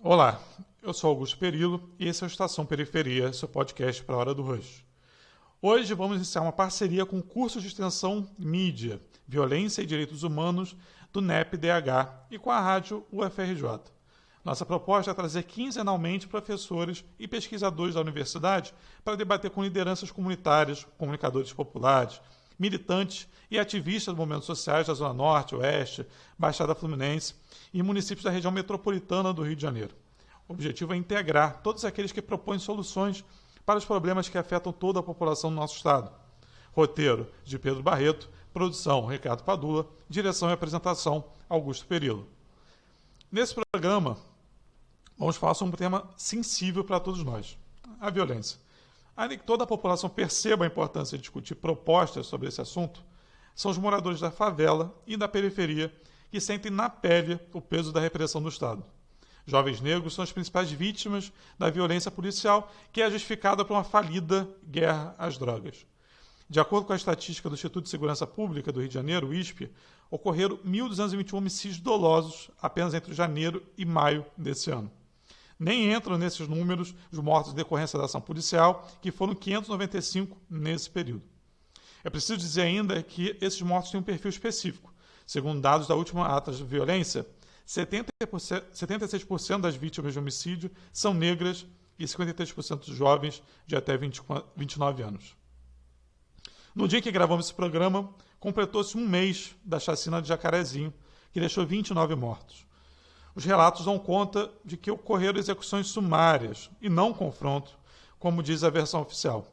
Olá, eu sou Augusto Perillo e esse é o Estação Periferia, seu podcast para a Hora do Rush. Hoje vamos iniciar uma parceria com o curso de extensão Mídia, Violência e Direitos Humanos do NEP-DH e com a rádio UFRJ. Nossa proposta é trazer quinzenalmente professores e pesquisadores da universidade para debater com lideranças comunitárias, comunicadores populares, militantes e ativistas dos movimentos sociais da Zona Norte, Oeste, Baixada Fluminense e municípios da região metropolitana do Rio de Janeiro. O objetivo é integrar todos aqueles que propõem soluções para os problemas que afetam toda a população do nosso estado. Roteiro de Pedro Barreto, produção Ricardo Padula, direção e apresentação Augusto Perillo. Nesse programa, vamos falar sobre um tema sensível para todos nós, a violência. Ainda que toda a população perceba a importância de discutir propostas sobre esse assunto, são os moradores da favela e da periferia que sentem na pele o peso da repressão do Estado. Jovens negros são as principais vítimas da violência policial, que é justificada por uma falida guerra às drogas. De acordo com a estatística do Instituto de Segurança Pública do Rio de Janeiro, o ISP, ocorreram 1.221 homicídios dolosos apenas entre janeiro e maio desse ano. Nem entram nesses números os mortos em decorrência da ação policial, que foram 595 nesse período. É preciso dizer ainda que esses mortos têm um perfil específico. Segundo dados da última ata de violência, 76% das vítimas de homicídio são negras e 53% jovens de até 29 anos. No dia em que gravamos esse programa, completou-se um mês da chacina de Jacarezinho, que deixou 29 mortos. Os relatos dão conta de que ocorreram execuções sumárias e não confronto, como diz a versão oficial.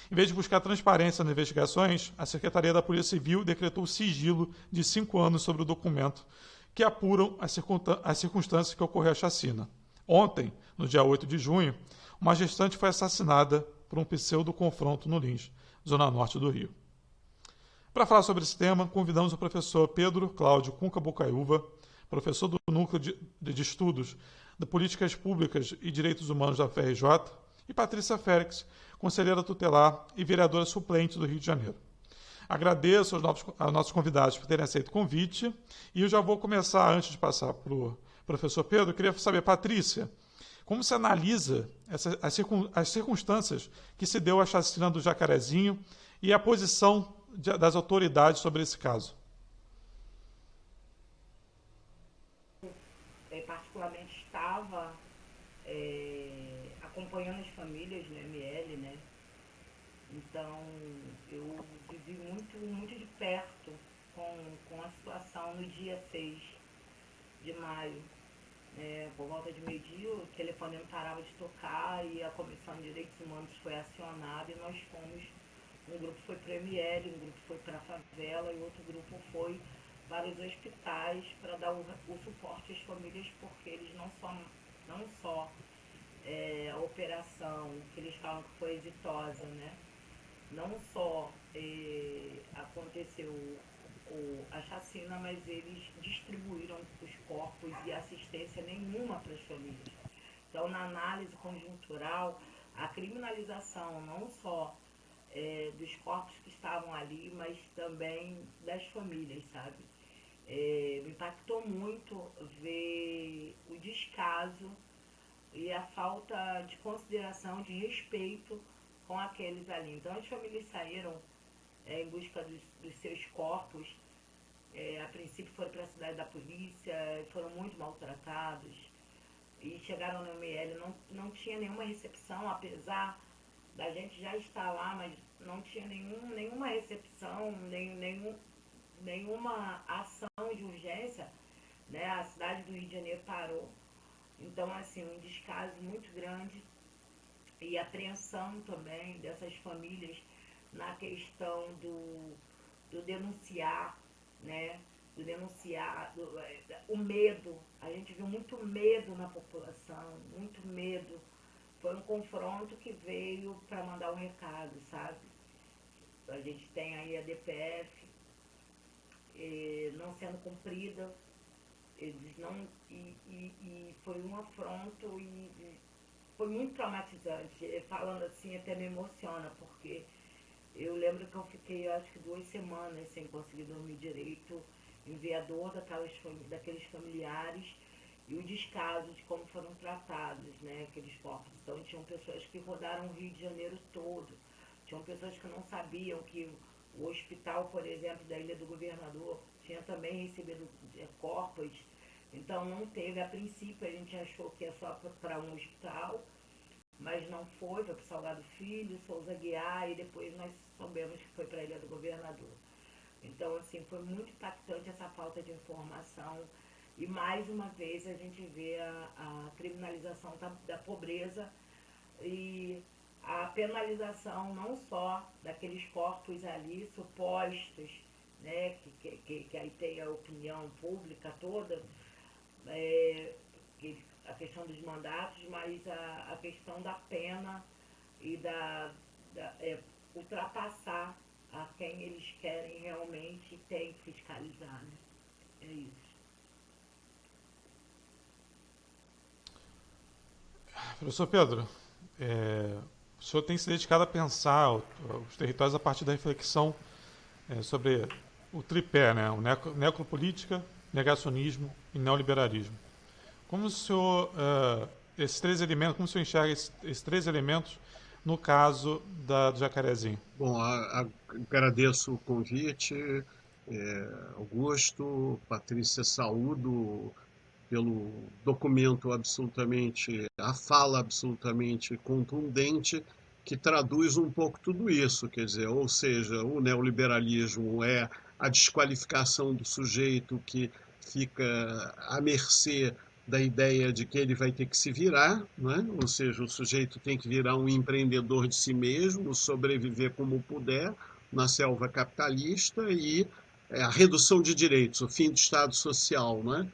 Em vez de buscar transparência nas investigações, a Secretaria da Polícia Civil decretou o sigilo de 5 anos sobre o documento que apuram as circunstâncias que ocorreu a chacina. Ontem, no dia 8 de junho, uma gestante foi assassinada por um pseudo-confronto no Lins, zona norte do Rio. Para falar sobre esse tema, convidamos o professor Pedro Cláudio Cunca Bocaiúva, professor do Núcleo de Estudos de Políticas Públicas e Direitos Humanos da UFRJ, e Patrícia Félix, conselheira tutelar e vereadora suplente do Rio de Janeiro. Agradeço aos nossos convidados por terem aceito o convite e eu já vou começar, antes de passar para o professor Pedro, eu queria saber, Patrícia, como você analisa as circunstâncias que se deu a chacina do Jacarezinho e a posição das autoridades sobre esse caso? Particularmente estava acompanhando as famílias no ML, né? Então eu vivi muito de perto com a situação no dia 6 de maio. Por volta de meio-dia o telefone não parava de tocar e a Comissão de Direitos Humanos foi acionada e nós fomos, um grupo foi para o ML, um grupo foi para a favela e outro grupo foi para os hospitais para dar o suporte às famílias, porque eles não só a operação, que eles falam que foi exitosa, né? Não só aconteceu a chacina, mas eles distribuíram os corpos e assistência nenhuma para as famílias. Então, na análise conjuntural, a criminalização não só dos corpos que estavam ali, mas também das famílias, sabe? Me impactou muito ver o descaso e a falta de consideração, de respeito com aqueles ali. Então as famílias saíram em busca dos seus corpos, a princípio foram para a cidade da polícia, foram muito maltratados e chegaram no ML, não tinha nenhuma recepção, apesar da gente já estar lá, mas não tinha nenhuma recepção, nenhuma ação de urgência, né? A cidade do Rio de Janeiro parou. Então, assim, um descaso muito grande e apreensão também dessas famílias na questão do denunciar, né? Do denunciar, o medo. A gente viu muito medo na população, muito medo. Foi um confronto que veio para mandar um recado, sabe? A gente tem aí a DPF não sendo cumprida, eles não, e foi um afronto e foi muito traumatizante. Falando assim até me emociona, porque eu lembro que eu fiquei, acho que 2 semanas sem conseguir dormir direito, enviador daqueles familiares, e o descaso de como foram tratados, né, aqueles corpos. Então tinham pessoas que rodaram o Rio de Janeiro todo, tinham pessoas que não sabiam que o hospital, por exemplo, da Ilha do Governador tinha também recebido corpos. Então não teve, a princípio a gente achou que ia só para um hospital, mas não foi para o Salgado Filho, Souza Guiar, e depois nós soubemos que foi para a Ilha do Governador. Então, assim, foi muito impactante essa falta de informação. E mais uma vez a gente vê a criminalização da pobreza e a penalização não só daqueles corpos ali supostos, né, que aí tem a opinião pública toda, a questão dos mandatos, mas a questão da pena e ultrapassar a quem eles querem realmente tem que fiscalizar, né? É isso. Professor Pedro, o senhor tem se dedicado a pensar os territórios a partir da reflexão sobre o tripé, né? O necropolítica, negacionismo e neoliberalismo. Como o senhor, esses três elementos, como o senhor enxerga esses três elementos no caso do Jacarezinho? Bom, agradeço o convite, Augusto, Patrícia, saúdo pelo documento a fala absolutamente contundente que traduz um pouco tudo isso, quer dizer, ou seja, o neoliberalismo é a desqualificação do sujeito que fica à mercê da ideia de que ele vai ter que se virar, né? Ou seja, o sujeito tem que virar um empreendedor de si mesmo, sobreviver como puder na selva capitalista e a redução de direitos, o fim do Estado Social, né?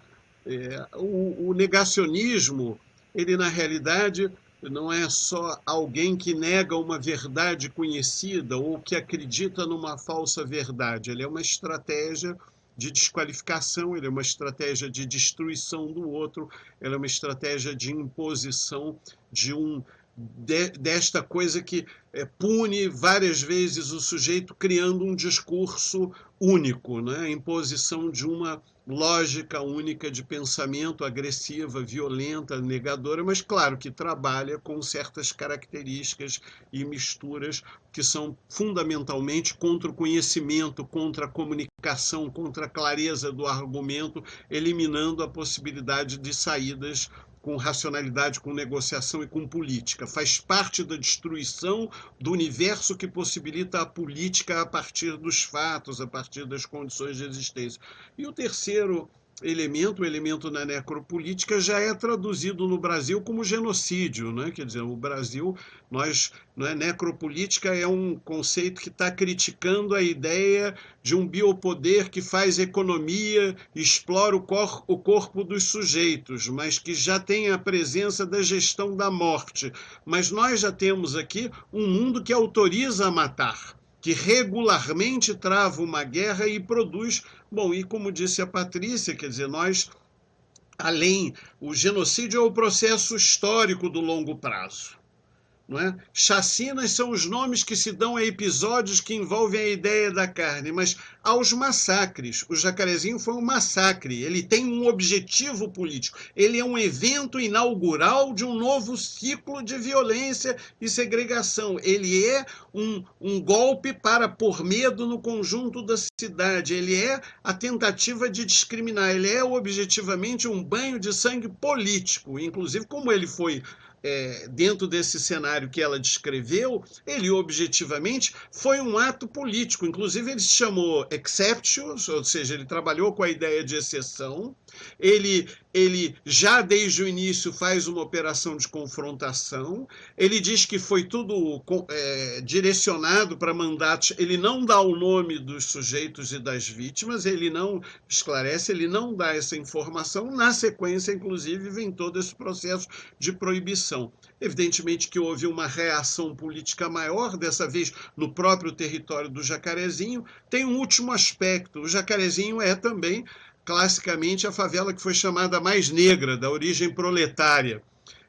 O negacionismo, ele na realidade não é só alguém que nega uma verdade conhecida ou que acredita numa falsa verdade, ele é uma estratégia de desqualificação, ele é uma estratégia de destruição do outro, ele é uma estratégia de imposição desta coisa que pune várias vezes o sujeito criando um discurso único, né? A imposição de uma lógica única de pensamento agressiva, violenta, negadora, mas claro que trabalha com certas características e misturas que são fundamentalmente contra o conhecimento, contra a comunicação, contra a clareza do argumento, eliminando a possibilidade de saídas com racionalidade, com negociação e com política. Faz parte da destruição do universo que possibilita a política a partir dos fatos, a partir das condições de existência. E o terceiro elemento, o elemento na necropolítica, já é traduzido no Brasil como genocídio, né? Quer dizer, o Brasil, necropolítica é um conceito que está criticando a ideia de um biopoder que faz economia, explora o corpo dos sujeitos, mas que já tem a presença da gestão da morte. Mas nós já temos aqui um mundo que autoriza a matar, que regularmente trava uma guerra e produz. Bom, e como disse a Patrícia, quer dizer, o genocídio é o processo histórico do longo prazo. Não é? Chacinas são os nomes que se dão a episódios que envolvem a ideia da carne, mas aos massacres. O Jacarezinho foi um massacre, ele tem um objetivo político, ele é um evento inaugural de um novo ciclo de violência e segregação, ele é um golpe para pôr medo no conjunto da cidade, ele é a tentativa de discriminar, ele é objetivamente um banho de sangue político, inclusive como ele foi dentro desse cenário que ela descreveu, ele objetivamente foi um ato político. Inclusive, ele se chamou exceptions, ou seja, ele trabalhou com a ideia de exceção. Ele já desde o início faz uma operação de confrontação. Ele diz que foi tudo direcionado para mandatos. Ele não dá o nome dos sujeitos e das vítimas, ele não esclarece, ele não dá essa informação. Na sequência, inclusive, vem todo esse processo de proibição. Evidentemente que houve uma reação política maior, dessa vez no próprio território do Jacarezinho. Tem um último aspecto, o Jacarezinho é também, classicamente, a favela que foi chamada mais negra, da origem proletária.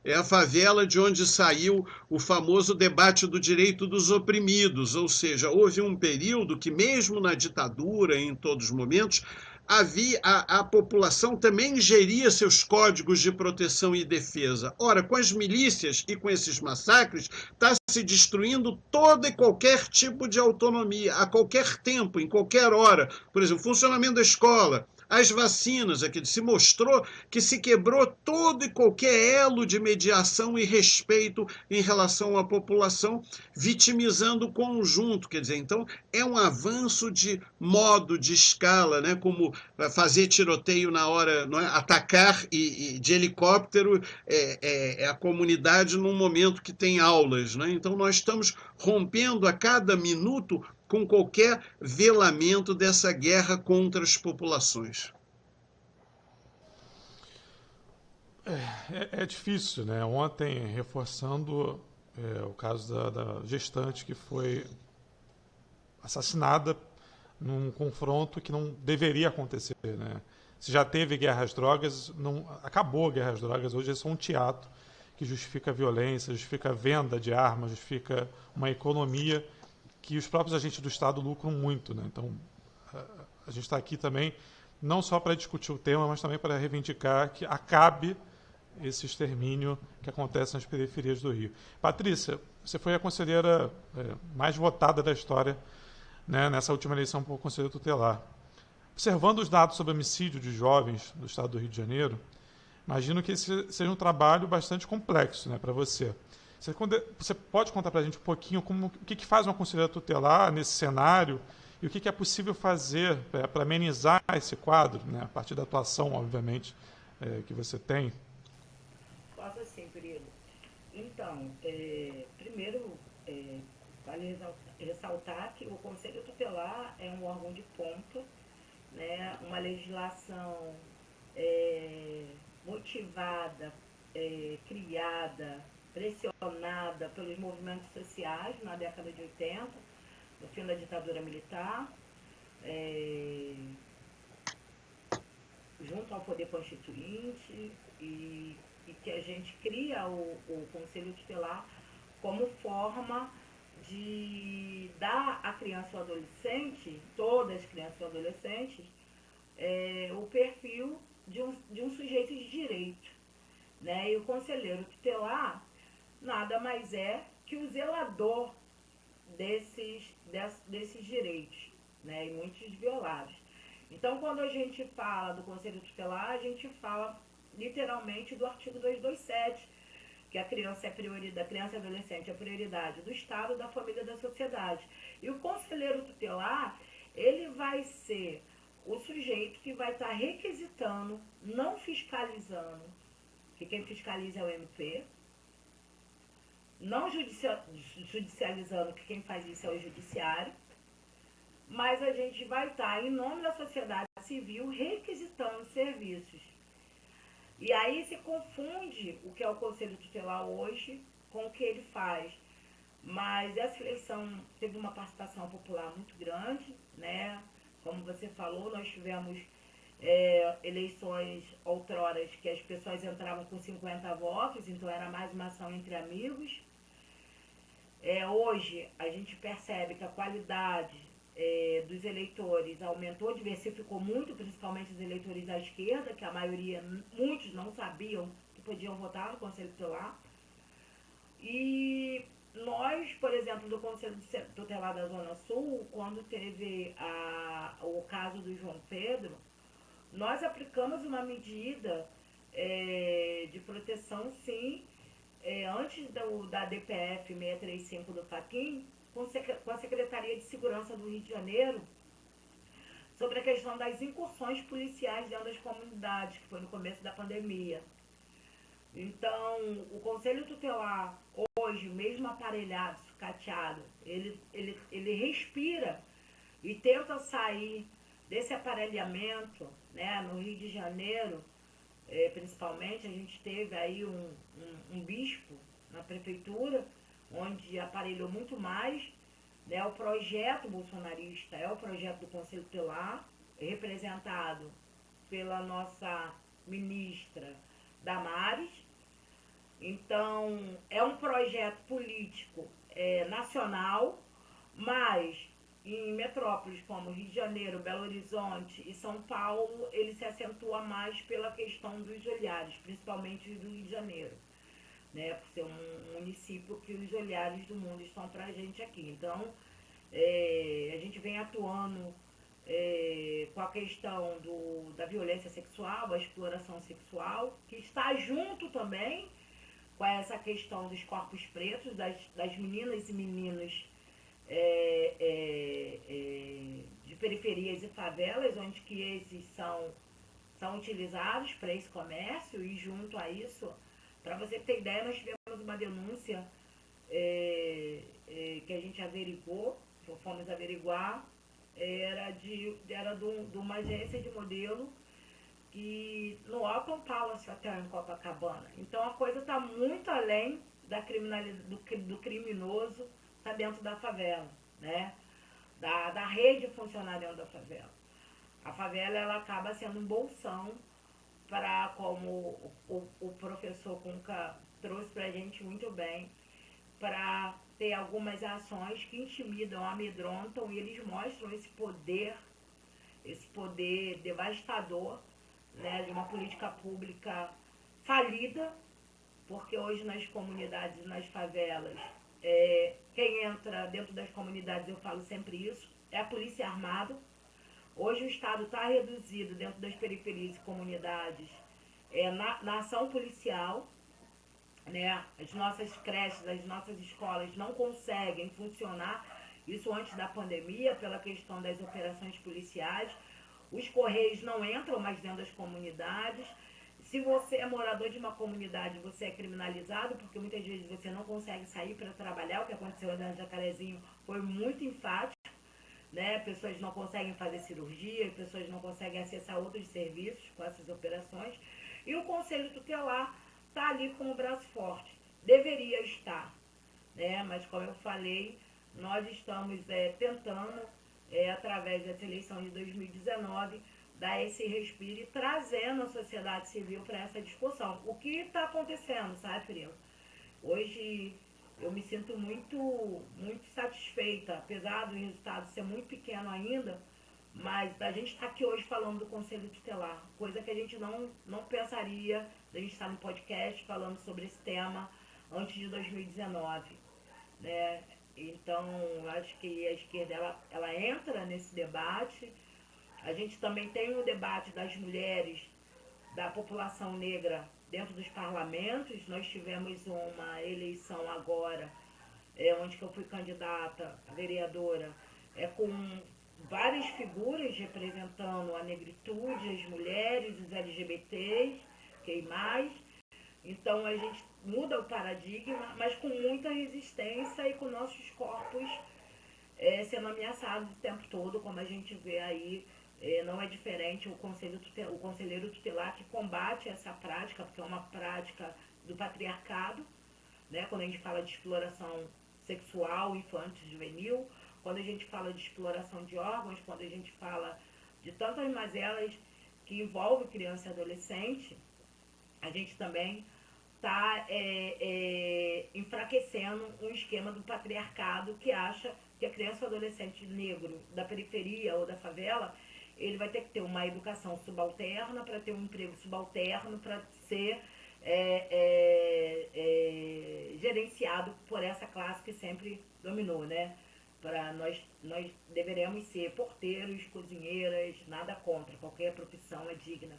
É a favela de onde saiu o famoso debate do direito dos oprimidos, ou seja, houve um período que, mesmo na ditadura, em todos os momentos, a população também geria seus códigos de proteção e defesa. Ora, com as milícias e com esses massacres, está se destruindo todo e qualquer tipo de autonomia, a qualquer tempo, em qualquer hora. Por exemplo, o funcionamento da escola, as vacinas, aqui se mostrou que se quebrou todo e qualquer elo de mediação e respeito em relação à população, vitimizando o conjunto. Quer dizer, então, é um avanço de modo, de escala, né? Como fazer tiroteio na hora, não é? Atacar de helicóptero a comunidade num momento que tem aulas. Né? Então, nós estamos rompendo a cada minuto com qualquer velamento dessa guerra contra as populações. É difícil, né? Ontem, reforçando o caso da gestante que foi assassinada num confronto que não deveria acontecer, né? Se já teve guerra às drogas, não acabou a guerra às drogas. Hoje é só um teatro que justifica a violência, justifica a venda de armas, justifica uma economia que os próprios agentes do Estado lucram muito, né? Então, a gente está aqui também não só para discutir o tema, mas também para reivindicar que acabe esse extermínio que acontece nas periferias do Rio. Patrícia, você foi a conselheira mais votada da história, né, nessa última eleição para o Conselho Tutelar. Observando os dados sobre homicídio de jovens do estado do Rio de Janeiro, imagino que esse seja um trabalho bastante complexo, né, para você. Você pode contar para a gente um pouquinho o que faz uma conselheira tutelar nesse cenário e o que é possível fazer para amenizar esse quadro, né, a partir da atuação, obviamente, que você tem? Posso sim, querido. Então, primeiro, vale ressaltar que o Conselho Tutelar é um órgão de ponta, né, uma legislação motivada, criada, pressionada pelos movimentos sociais na década de 80, no fim da ditadura militar, junto ao Poder Constituinte, e que a gente cria o Conselho Tutelar como forma de dar à criança e ao adolescente, todas as crianças e adolescentes, o perfil de um sujeito de direito. Né? E o conselheiro tutelar nada mais é que o zelador desses direitos, né? E muitos violados. Então, quando a gente fala do Conselho Tutelar, a gente fala literalmente do artigo 227, que a criança e adolescente é prioridade do Estado, da família e da sociedade. E o conselheiro tutelar, ele vai ser o sujeito que vai estar requisitando, não fiscalizando, que quem fiscaliza é o MP, não judicializando, que quem faz isso é o judiciário, mas a gente vai estar, em nome da sociedade civil, requisitando serviços. E aí se confunde o que é o Conselho Tutelar hoje com o que ele faz. Mas essa eleição teve uma participação popular muito grande, né? Como você falou, nós tivemos eleições outroras que as pessoas entravam com 50 votos, então era mais uma ação entre amigos. Hoje a gente percebe que a qualidade dos eleitores aumentou, diversificou muito, principalmente os eleitores da esquerda, que a maioria, muitos não sabiam que podiam votar no Conselho Tutelar. E nós, por exemplo, do Conselho Tutelar da Zona Sul, quando teve o caso do João Pedro, nós aplicamos uma medida de proteção, sim, antes da DPF 635 do Fachin, com a Secretaria de Segurança do Rio de Janeiro, sobre a questão das incursões policiais dentro das comunidades, que foi no começo da pandemia. Então, o Conselho Tutelar, hoje, mesmo aparelhado, sucateado, ele respira e tenta sair desse aparelhamento, né? No Rio de Janeiro, principalmente, a gente teve aí um bispo na prefeitura, onde aparelhou muito mais, né? O projeto bolsonarista é o projeto do Conselho Tutelar, representado pela nossa ministra Damares. Então, é um projeto político nacional, mas em metrópoles como Rio de Janeiro, Belo Horizonte e São Paulo, ele se acentua mais pela questão dos olhares, principalmente do Rio de Janeiro, né? Por ser um município que os olhares do mundo estão para a gente aqui. Então, a gente vem atuando com a questão da violência sexual, a exploração sexual, que está junto também com essa questão dos corpos pretos, das meninas e meninos de periferias e favelas, onde que esses são utilizados para esse comércio. E junto a isso, para você ter ideia, nós tivemos uma denúncia que a gente averiguou, fomos averiguar, era de uma agência de modelo que no Alton Palace Hotel em Copacabana. Então a coisa está muito além da criminalidade, do criminoso, está dentro da favela, né? Da rede funcionar dentro da favela. A favela, ela acaba sendo um bolsão para, como o professor Cunca trouxe para a gente muito bem, para ter algumas ações que intimidam, amedrontam, e eles mostram esse poder devastador, né, de uma política pública falida, porque hoje nas comunidades, nas favelas, quem entra dentro das comunidades, eu falo sempre isso, é a polícia armada. Hoje o Estado está reduzido dentro das periferias e comunidades na ação policial, né? As nossas creches, as nossas escolas não conseguem funcionar, isso antes da pandemia, pela questão das operações policiais. Os correios não entram mais dentro das comunidades. Se você é morador de uma comunidade, você é criminalizado, porque muitas vezes você não consegue sair para trabalhar. O que aconteceu na Jacarezinho foi muito enfático, né? Pessoas não conseguem fazer cirurgia, pessoas não conseguem acessar outros serviços com essas operações. E o Conselho Tutelar está ali com o braço forte. Deveria estar, né? Mas como eu falei, nós estamos tentando, através dessa eleição de 2019, dar esse respiro e trazendo a sociedade civil para essa discussão. O que está acontecendo, sabe, Primo? Hoje eu me sinto muito, muito satisfeita, apesar do resultado ser muito pequeno ainda, mas a gente está aqui hoje falando do Conselho Tutelar, coisa que a gente não pensaria da gente estar no podcast falando sobre esse tema antes de 2019, né? Então, acho que a esquerda ela entra nesse debate. A gente também tem o debate das mulheres, da população negra dentro dos parlamentos. Nós tivemos uma eleição agora, onde que eu fui candidata a vereadora, com várias figuras representando a negritude, as mulheres, os LGBTs, QI+. Então a gente muda o paradigma, mas com muita resistência e com nossos corpos sendo ameaçados o tempo todo, como a gente vê aí. Não é diferente o conselheiro tutelar que combate essa prática, porque é uma prática do patriarcado, né? Quando a gente fala de exploração sexual, infantil, juvenil, quando a gente fala de exploração de órgãos, quando a gente fala de tantas mazelas que envolvem criança e adolescente, a gente também está enfraquecendo um esquema do patriarcado que acha que a criança ou adolescente negro da periferia ou da favela, ele vai ter que ter uma educação subalterna, para ter um emprego subalterno, para ser gerenciado por essa classe que sempre dominou, né? Nós deveremos ser porteiros, cozinheiras, nada contra, qualquer profissão é digna.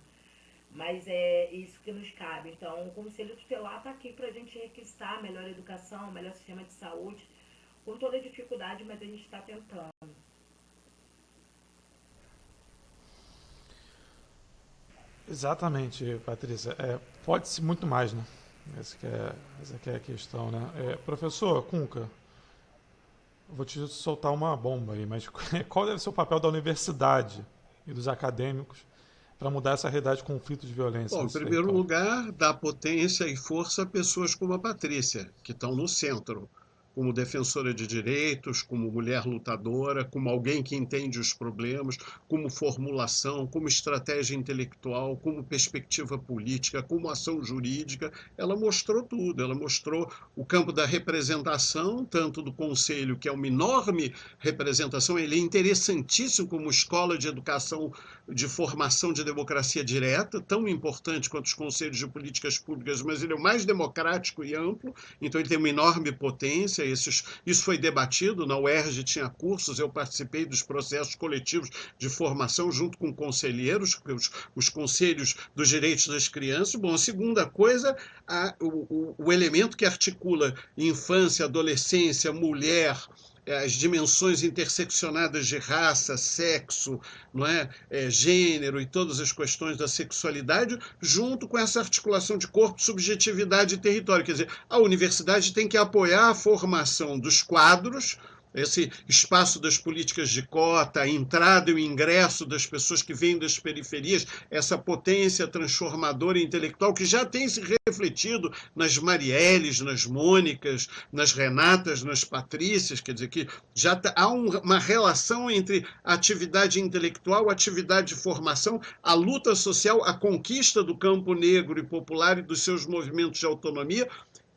Mas é isso que nos cabe. Então, o Conselho Tutelar está aqui para a gente requisitar melhor educação, melhor sistema de saúde, com toda a dificuldade, mas a gente está tentando. Exatamente, Patrícia. Pode-se muito mais, né? Essa que é a questão, né? Professor Cunca, vou te soltar uma bomba aí, mas qual deve ser o papel da universidade e dos acadêmicos para mudar essa realidade de conflitos de violência? Bom, em primeiro lugar, dar potência e força a pessoas como a Patrícia, que estão no centro, como defensora de direitos, como mulher lutadora, como alguém que entende os problemas, como formulação, como estratégia intelectual, como perspectiva política, como ação jurídica. Ela mostrou tudo, ela mostrou o campo da representação, tanto do Conselho, que é uma enorme representação, ele é interessantíssimo como escola de educação, de formação de democracia direta, tão importante quanto os conselhos de políticas públicas, mas ele é o mais democrático e amplo, então ele tem uma enorme potência. Isso foi debatido, na UERJ tinha cursos, eu participei dos processos coletivos de formação junto com conselheiros, os conselhos dos direitos das crianças. Bom, a segunda coisa, o elemento que articula infância, adolescência, mulher, as dimensões interseccionadas de raça, sexo, não é? Gênero e todas as questões da sexualidade, junto com essa articulação de corpo, subjetividade e território. Quer dizer, a universidade tem que apoiar a formação dos quadros, esse espaço das políticas de cota, a entrada e o ingresso das pessoas que vêm das periferias, essa potência transformadora e intelectual que já tem se refletido nas Marielles, nas Mônicas, nas Renatas, nas Patrícias, quer dizer que já há uma relação entre a atividade intelectual, a atividade de formação, a luta social, a conquista do campo negro e popular e dos seus movimentos de autonomia,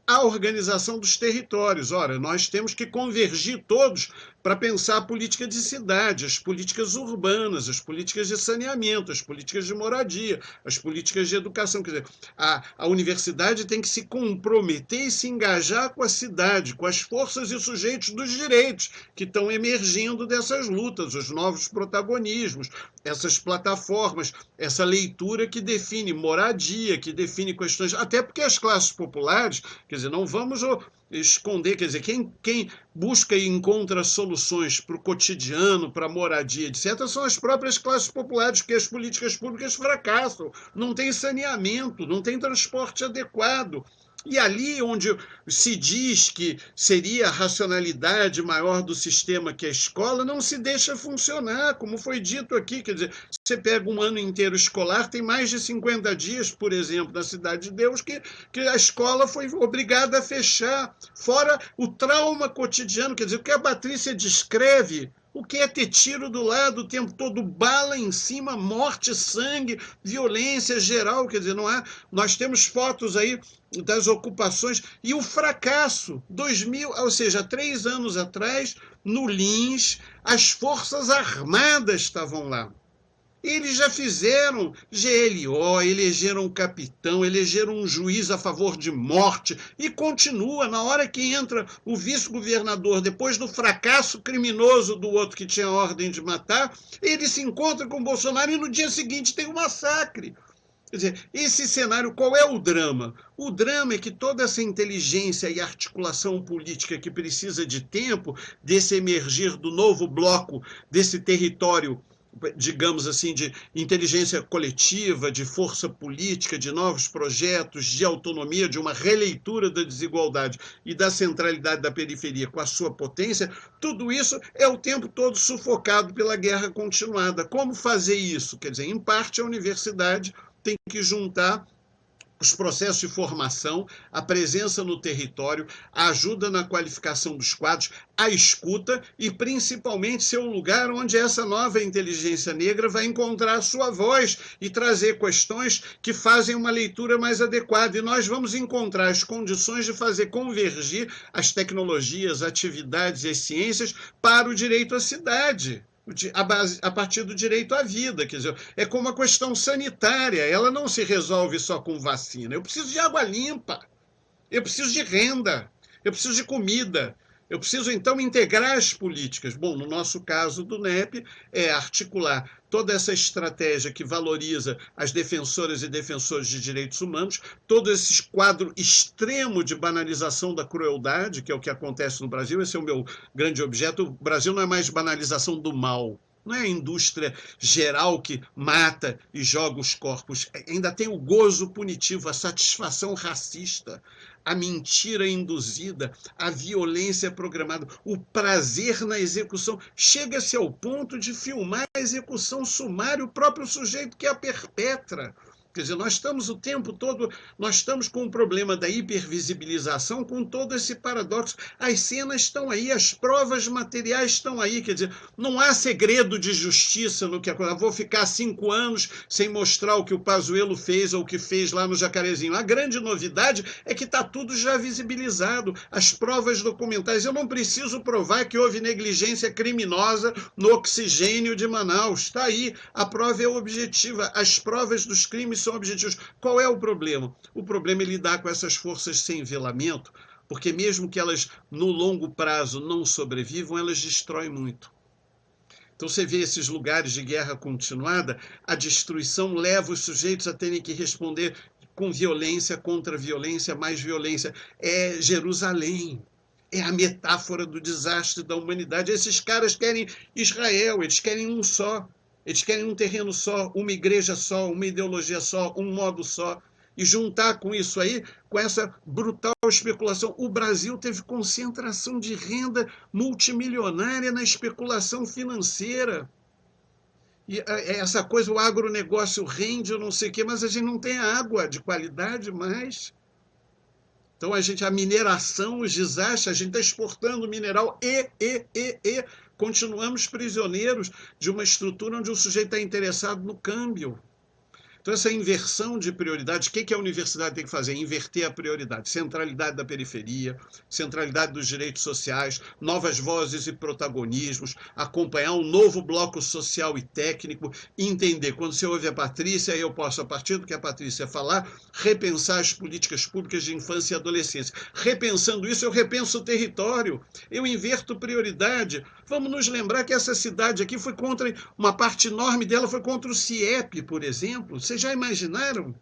a organização dos territórios. Ora, nós temos que convergir todos para pensar a política de cidade, as políticas urbanas, as políticas de saneamento, as políticas de moradia, as políticas de educação. Quer dizer, a universidade tem que se comprometer e se engajar com a cidade, com as forças e sujeitos dos direitos que estão emergindo dessas lutas, os novos protagonismos, essas plataformas, essa leitura que define moradia, que define questões, até porque as classes populares, quer dizer, não vamos esconder, quer dizer, quem busca e encontra soluções para o cotidiano, para a moradia, etc., são as próprias classes populares, porque as políticas públicas fracassam, não tem saneamento, não tem transporte adequado. E ali onde se diz que seria a racionalidade maior do sistema que a escola, não se deixa funcionar, como foi dito aqui. Quer dizer, você pega um ano inteiro escolar, tem mais de 50 dias, por exemplo, na Cidade de Deus, que a escola foi obrigada a fechar, fora o trauma cotidiano. Quer dizer, o que a Patrícia descreve, o que é ter tiro do lado o tempo todo, bala em cima, morte, sangue, violência geral, quer dizer, não há. Nós temos fotos aí das ocupações e o fracasso, 2000, ou seja, 3 anos atrás, no Lins, as Forças Armadas estavam lá. Eles já fizeram GLO, elegeram um capitão, elegeram um juiz a favor de morte e continua. Na hora que entra o vice-governador, depois do fracasso criminoso do outro que tinha ordem de matar, ele se encontra com o Bolsonaro e no dia seguinte tem um massacre. Quer dizer, esse cenário, qual é o drama? O drama é que toda essa inteligência e articulação política que precisa de tempo, desse emergir do novo bloco, desse território, digamos assim, de inteligência coletiva, de força política, de novos projetos, de autonomia, de uma releitura da desigualdade e da centralidade da periferia com a sua potência, tudo isso é o tempo todo sufocado pela guerra continuada. Como fazer isso? Quer dizer, em parte a universidade tem que juntar os processos de formação, a presença no território, a ajuda na qualificação dos quadros, a escuta e, principalmente, ser o lugar onde essa nova inteligência negra vai encontrar a sua voz e trazer questões que fazem uma leitura mais adequada. E nós vamos encontrar as condições de fazer convergir as tecnologias, atividades e as ciências para o direito à cidade, a partir do direito à vida. Quer dizer, é como a questão sanitária, ela não se resolve só com vacina. Eu preciso de água limpa, eu preciso de renda, eu preciso de comida, eu preciso, então, integrar as políticas. Bom, no nosso caso do NEP, é articular toda essa estratégia que valoriza as defensoras e defensores de direitos humanos, todo esse quadro extremo de banalização da crueldade, que é o que acontece no Brasil. Esse é o meu grande objeto. O Brasil não é mais banalização do mal, não é a indústria geral que mata e joga os corpos. Ainda tem o gozo punitivo, a satisfação racista, a mentira induzida, a violência programada, o prazer na execução. Chega-se ao ponto de filmar a execução sumária, o próprio sujeito que a perpetra. Quer dizer, nós estamos o tempo todo, nós estamos com o problema da hipervisibilização, com todo esse paradoxo. As cenas estão aí, as provas materiais estão aí, quer dizer, não há segredo de justiça no que acontece. Vou ficar 5 anos sem mostrar o que o Pazuello fez ou o que fez lá no Jacarezinho. A grande novidade é que está tudo já visibilizado, as provas documentais. Eu não preciso provar que houve negligência criminosa no oxigênio de Manaus. Está aí, a prova é objetiva, as provas dos crimes são objetivos. Qual é o problema? O problema é lidar com essas forças sem velamento, porque mesmo que elas no longo prazo não sobrevivam, elas destroem muito. Então você vê esses lugares de guerra continuada, a destruição leva os sujeitos a terem que responder com violência contra violência, mais violência. É Jerusalém. É a metáfora do desastre da humanidade. Esses caras querem Israel, eles querem um só. Eles querem um terreno só, uma igreja só, uma ideologia só, um modo só. E juntar com isso aí, com essa brutal especulação. O Brasil teve concentração de renda multimilionária na especulação financeira. E essa coisa, o agronegócio rende, eu não sei o quê, mas a gente não tem água de qualidade mais. Então a mineração, os desastres, a gente está exportando mineral e continuamos prisioneiros de uma estrutura onde o sujeito está interessado no câmbio. Então, essa inversão de prioridades, o que a universidade tem que fazer? Inverter a prioridade. Centralidade da periferia, centralidade dos direitos sociais, novas vozes e protagonismos, acompanhar um novo bloco social e técnico, entender. Quando você ouve a Patrícia, eu posso, a partir do que a Patrícia falar, repensar as políticas públicas de infância e adolescência. Repensando isso, eu repenso o território, eu inverto prioridade. Vamos nos lembrar que essa cidade aqui foi contra, uma parte enorme dela foi contra o CIEP, por exemplo. Vocês já imaginaram?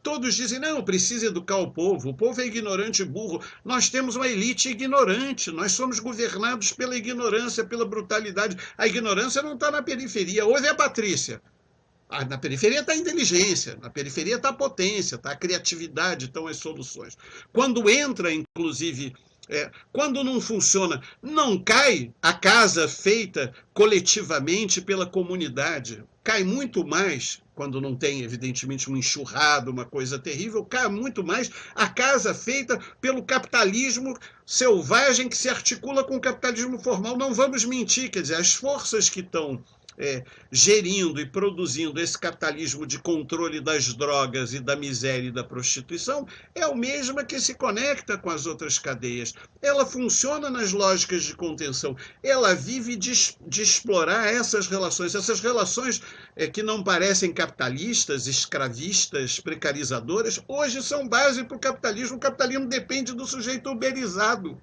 Todos dizem, não, precisa educar o povo é ignorante e burro. Nós temos uma elite ignorante, nós somos governados pela ignorância, pela brutalidade. A ignorância não está na periferia. Ouve a Patrícia. Na periferia está a inteligência, na periferia está a potência, está a criatividade, estão as soluções. Quando entra, inclusive, quando não funciona, não cai a casa feita coletivamente pela comunidade. Cai muito mais, quando não tem, evidentemente, uma enxurrada, uma coisa terrível, cai muito mais a casa feita pelo capitalismo selvagem que se articula com o capitalismo formal. Não vamos mentir, quer dizer, as forças que estão gerindo e produzindo esse capitalismo de controle das drogas e da miséria e da prostituição é a mesma que se conecta com as outras cadeias. Ela funciona nas lógicas de contenção. Ela vive de explorar essas relações que não parecem capitalistas, escravistas, precarizadoras, hoje são base para o capitalismo. O capitalismo depende do sujeito uberizado.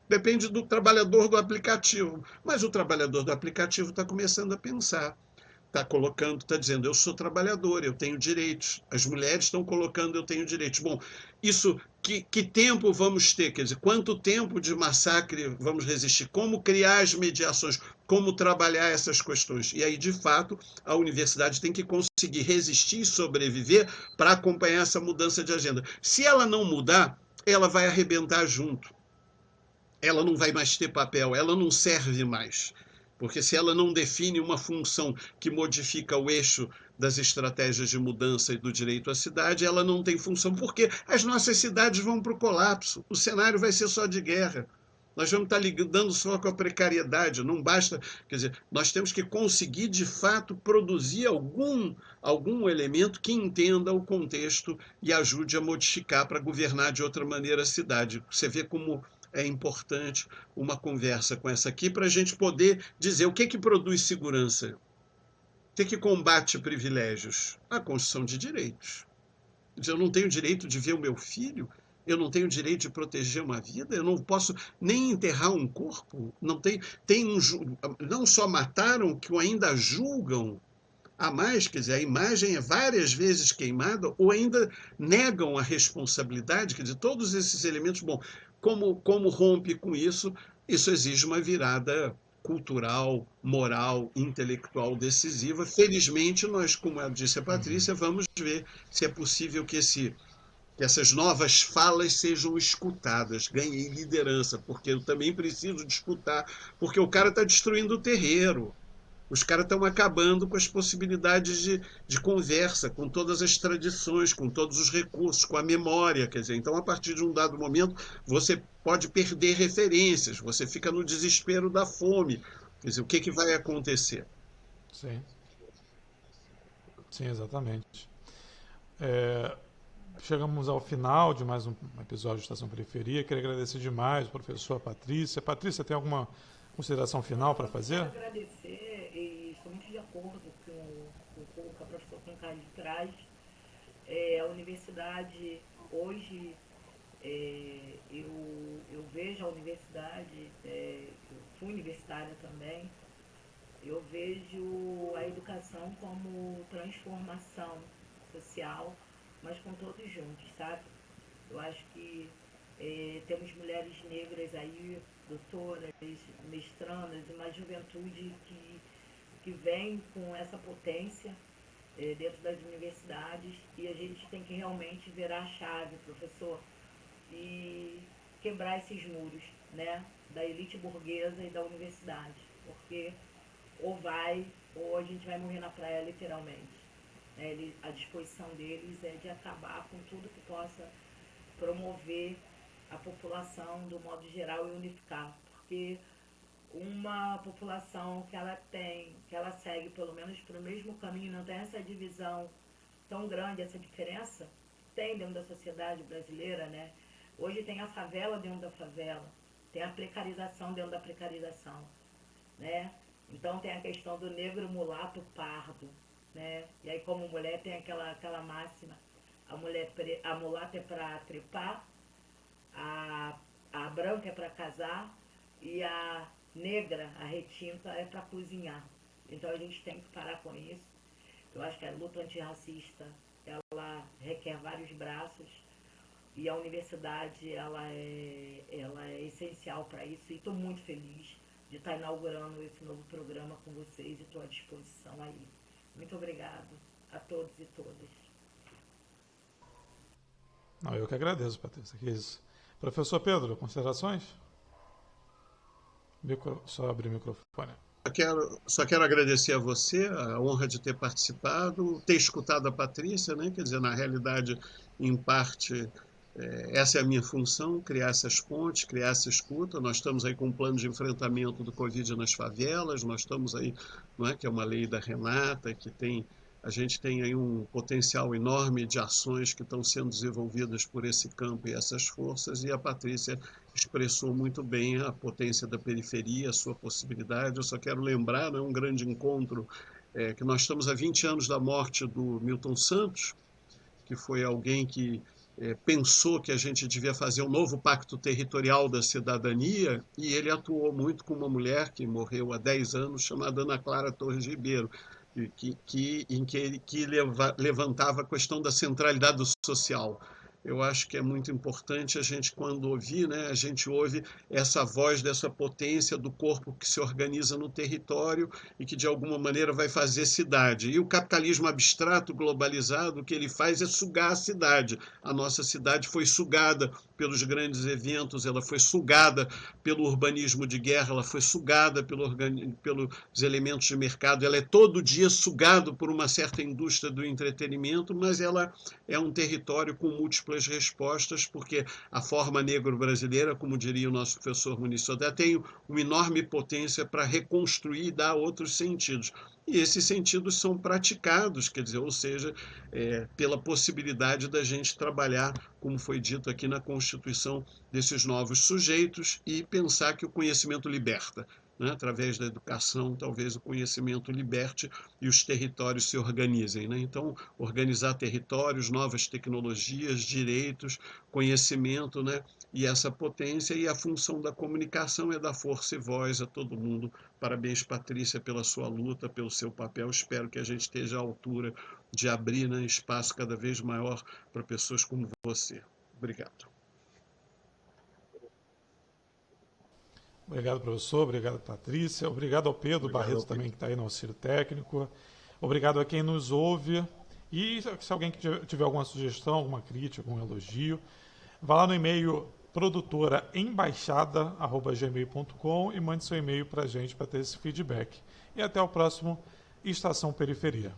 Depende do trabalhador do aplicativo. Mas o trabalhador do aplicativo está começando a pensar. Está dizendo, eu sou trabalhador, eu tenho direitos. As mulheres estão colocando, eu tenho direitos. Bom, isso, que tempo vamos ter? Quer dizer, quanto tempo de massacre vamos resistir? Como criar as mediações? Como trabalhar essas questões? E aí, de fato, a universidade tem que conseguir resistir e sobreviver para acompanhar essa mudança de agenda. Se ela não mudar, ela vai arrebentar junto. Ela não vai mais ter papel, ela não serve mais. Porque se ela não define uma função que modifica o eixo das estratégias de mudança e do direito à cidade, ela não tem função, porque as nossas cidades vão para o colapso. O cenário vai ser só de guerra. Nós vamos estar lidando só com a precariedade, não basta. Quer dizer, nós temos que conseguir, de fato, produzir algum elemento que entenda o contexto e ajude a modificar para governar de outra maneira a cidade. Você vê como é importante uma conversa com essa aqui para a gente poder dizer o que produz segurança, o que combate privilégios? A construção de direitos. Eu não tenho direito de ver o meu filho, eu não tenho direito de proteger uma vida, eu não posso nem enterrar um corpo, não só mataram, que o ainda julgam a mais, quer dizer, a imagem é várias vezes queimada, ou ainda negam a responsabilidade, quer dizer, todos esses elementos, bom, como rompe com isso, isso exige uma virada cultural, moral, intelectual decisiva. Felizmente, nós, como disse a Patrícia, vamos ver se é possível que essas novas falas sejam escutadas, ganhem liderança, porque eu também preciso disputar, porque o cara está destruindo o terreiro. Os caras estão acabando com as possibilidades de conversa, com todas as tradições, com todos os recursos, com a memória. Quer dizer, então, a partir de um dado momento, você pode perder referências, você fica no desespero da fome. Quer dizer, o que vai acontecer? Sim, sim, exatamente. É, chegamos ao final de mais um episódio de Estação Periferia. Queria agradecer demais o professor Patrícia. Patrícia, tem alguma consideração final para fazer? Quero agradecer e estou muito de acordo com o que a professora Concari traz. A universidade, hoje, eu vejo a universidade, eu fui universitária também, eu vejo a educação como transformação social, mas com todos juntos, sabe? Eu acho que temos mulheres negras aí, doutoras, mestrandas, uma juventude que vem com essa potência dentro das universidades, e a gente tem que realmente virar a chave, professor, e quebrar esses muros, né, da elite burguesa e da universidade, porque ou a gente vai morrer na praia literalmente. A disposição deles é de acabar com tudo que possa promover a população do modo geral e unificar, porque uma população que ela segue pelo menos para o mesmo caminho, não tem essa divisão tão grande, essa diferença, tem dentro da sociedade brasileira, né? Hoje tem a favela dentro da favela, tem a precarização dentro da precarização, né? Então tem a questão do negro, mulato, pardo, né? E aí, como mulher, tem aquela máxima, a mulata é para trepar, a branca é para casar e a negra, a retinta, é para cozinhar. Então a gente tem que parar com isso. Eu acho que a luta antirracista, ela requer vários braços, e a universidade, ela é essencial para isso, e estou muito feliz de estar inaugurando esse novo programa com vocês e estou à disposição aí. Muito obrigado a todos e todas. Não, eu que agradeço, Patrícia. Que isso. Professor Pedro, considerações? Só abrir o microfone. Só quero agradecer a você a honra de ter participado, ter escutado a Patrícia, né? Quer dizer, na realidade, em parte, essa é a minha função, criar essas pontes, criar essa escuta. Nós estamos aí com um plano de enfrentamento do Covid nas favelas, nós estamos aí, não é, que é uma lei da Renata, a gente tem aí um potencial enorme de ações que estão sendo desenvolvidas por esse campo e essas forças, e a Patrícia expressou muito bem a potência da periferia, a sua possibilidade. Eu só quero lembrar, né, um grande encontro, que nós estamos há 20 anos da morte do Milton Santos, que foi alguém que pensou que a gente devia fazer um novo pacto territorial da cidadania, e ele atuou muito com uma mulher que morreu há 10 anos, chamada Ana Clara Torres Ribeiro, que levantava a questão da centralidade do social. Eu acho que é muito importante a gente, quando ouvir, né, a gente ouve essa voz dessa potência do corpo que se organiza no território e que, de alguma maneira, vai fazer cidade. E o capitalismo abstrato, globalizado, o que ele faz é sugar a cidade. A nossa cidade foi sugada pelos grandes eventos, ela foi sugada pelo urbanismo de guerra, ela foi sugada pelos elementos de mercado, ela é todo dia sugada por uma certa indústria do entretenimento, mas ela é um território com múltiplas respostas, porque a forma negro-brasileira, como diria o nosso professor Muniz Sodré, tem uma enorme potência para reconstruir e dar outros sentidos. E esses sentidos são praticados, quer dizer, ou seja, pela possibilidade da gente trabalhar, como foi dito aqui na Constituição, desses novos sujeitos e pensar que o conhecimento liberta. Né? Através da educação, talvez o conhecimento liberte e os territórios se organizem. Né? Então, organizar territórios, novas tecnologias, direitos, conhecimento, né? E essa potência, e a função da comunicação é dar força e voz a todo mundo. Parabéns, Patrícia, pela sua luta, pelo seu papel. Espero que a gente esteja à altura de abrir, né, espaço cada vez maior para pessoas como você. Obrigado. Obrigado, professor. Obrigado, Patrícia. Obrigado ao Pedro Barreto também, que está aí no auxílio técnico. Obrigado a quem nos ouve. E se alguém tiver alguma sugestão, alguma crítica, algum elogio, vá lá no e-mail produtoraembaixada@gmail.com e mande seu e-mail para a gente para ter esse feedback. E até o próximo Estação Periferia.